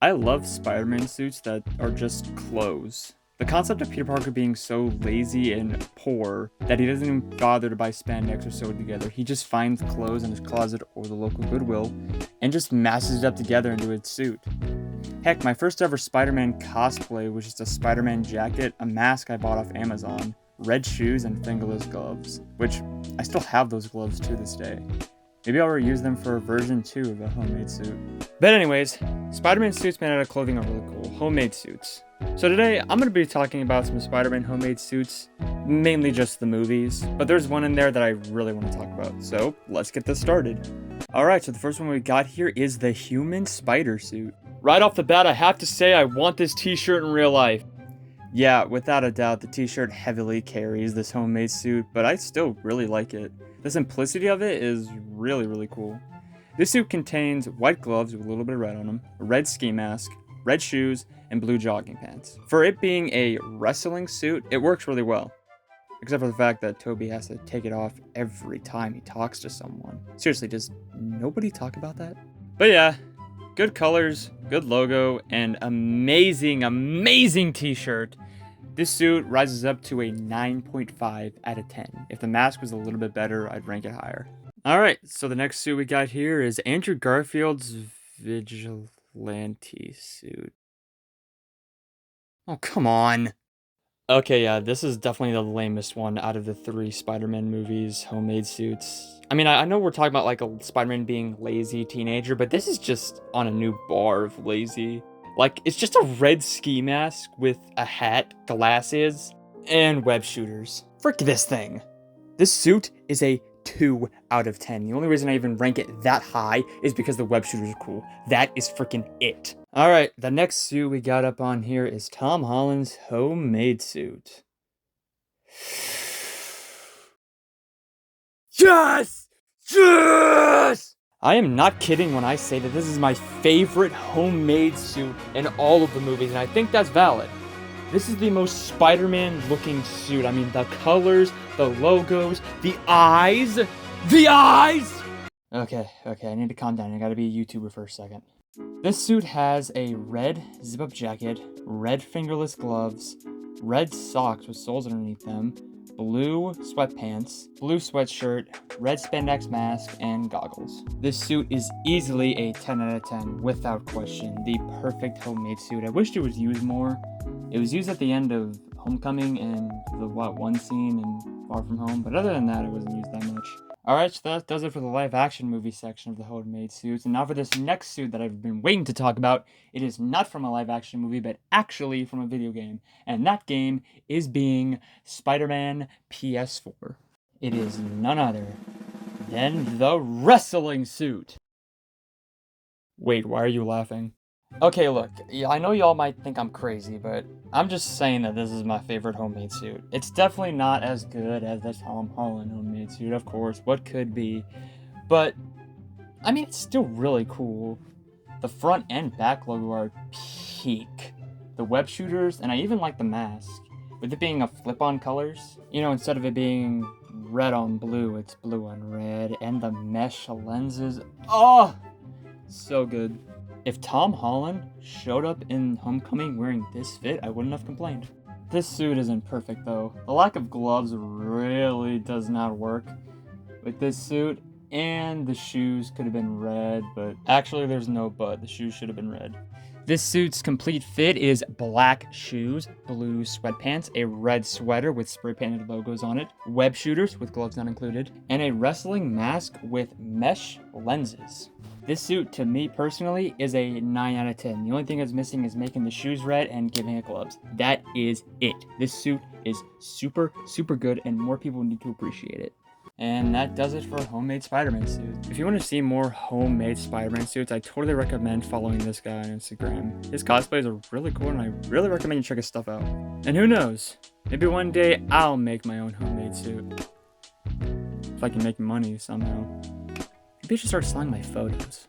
I love Spider-Man suits that are just clothes. The concept of Peter Parker being so lazy and poor that he doesn't even bother to buy spandex or sew it together. He just finds clothes in his closet or the local Goodwill and just masses it up together into a suit. Heck, my first ever Spider-Man cosplay was just a Spider-Man jacket, a mask I bought off Amazon, red shoes, and fingerless gloves, which I still have those gloves to this day. Maybe I'll reuse them for version 2 of a homemade suit. But anyways, Spider-Man suits made out of clothing are really cool, homemade suits. So today, I'm going to be talking about some Spider-Man homemade suits, mainly just the movies, but there's one in there that I really want to talk about, so let's get this started. Alright, so the first one we got here is the Human Spider Suit. Right off the bat, I have to say I want this t-shirt in real life. Yeah, without a doubt, the t-shirt heavily carries this homemade suit, but I still really like it. The simplicity of it is really cool. This suit contains white gloves with a little bit of red on them, a red ski mask, red shoes, and blue jogging pants. For it being a wrestling suit, it works really well. Except for the fact that Toby has to take it off every time he talks to someone. Seriously, does nobody talk about that? But yeah, good colors, good logo, and amazing t-shirt. This suit rises up to a 9.5 out of 10. If the mask was a little bit better, I'd rank it higher. Alright, so the next suit we got here is Andrew Garfield's Vigilante suit. Oh, come on. Okay, yeah, this is definitely the lamest one out of the 3 Spider-Man movies, homemade suits. I mean, I know we're talking about like a Spider-Man being lazy teenager, but this is just on a new bar of lazy. Like, it's just a red ski mask with a hat, glasses, and web shooters. Frick this thing. This suit is a 2 out of 10. The only reason I even rank it that high is because the web shooters are cool. That is freaking it. Alright, the next suit we got up on here is Tom Holland's homemade suit. Yes! Yes! I am not kidding when I say that this is my favorite homemade suit in all of the movies, and I think that's valid. This is the most Spider-Man looking suit. I mean, the colors, the logos, the eyes. The eyes! Okay, I need to calm down. I gotta be a YouTuber for a second. This suit has a red zip-up jacket, red fingerless gloves, red socks with soles underneath them, blue sweatpants, blue sweatshirt, red spandex mask, and goggles. This suit is easily a 10 out of 10, without question. The perfect homemade suit. I wished it was used more. It was used at the end of Homecoming and the one scene in Far From Home, but other than that, it wasn't used that much. Alright, so that does it for the live action movie section of the homemade suits. And now for this next suit that I've been waiting to talk about. It is not from a live action movie, but actually from a video game. And that game is being Spider-Man PS4. It is none other than the wrestling suit. Wait, why are you laughing? Okay, look, yeah, I know y'all might think I'm crazy, but I'm just saying that this is my favorite homemade suit. It's definitely not as good as the Tom Holland homemade suit, of course, what could be, but, I mean, it's still really cool. The front and back logo are peak. The web shooters, and I even like the mask. With it being a flip-on colors, you know, instead of it being red on blue, it's blue on red, and the mesh lenses, oh, so good. If Tom Holland showed up in Homecoming wearing this fit, I wouldn't have complained. This suit isn't perfect though. The lack of gloves really does not work with this suit, and the shoes could have been red, but actually there's no but. The shoes should have been red. This suit's complete fit is black shoes, blue sweatpants, a red sweater with spray painted logos on it, web shooters with gloves not included, and a wrestling mask with mesh lenses. This suit, to me personally, is a 9 out of 10. The only thing that's missing is making the shoes red and giving it gloves. That is it. This suit is super good, and more people need to appreciate it. And that does it for a homemade Spider-Man suit. If you want to see more homemade Spider-Man suits, I totally recommend following this guy on Instagram. His cosplays are really cool, and I really recommend you check his stuff out. And who knows, maybe one day I'll make my own homemade suit. If I can make money somehow. Maybe I should start selling my photos.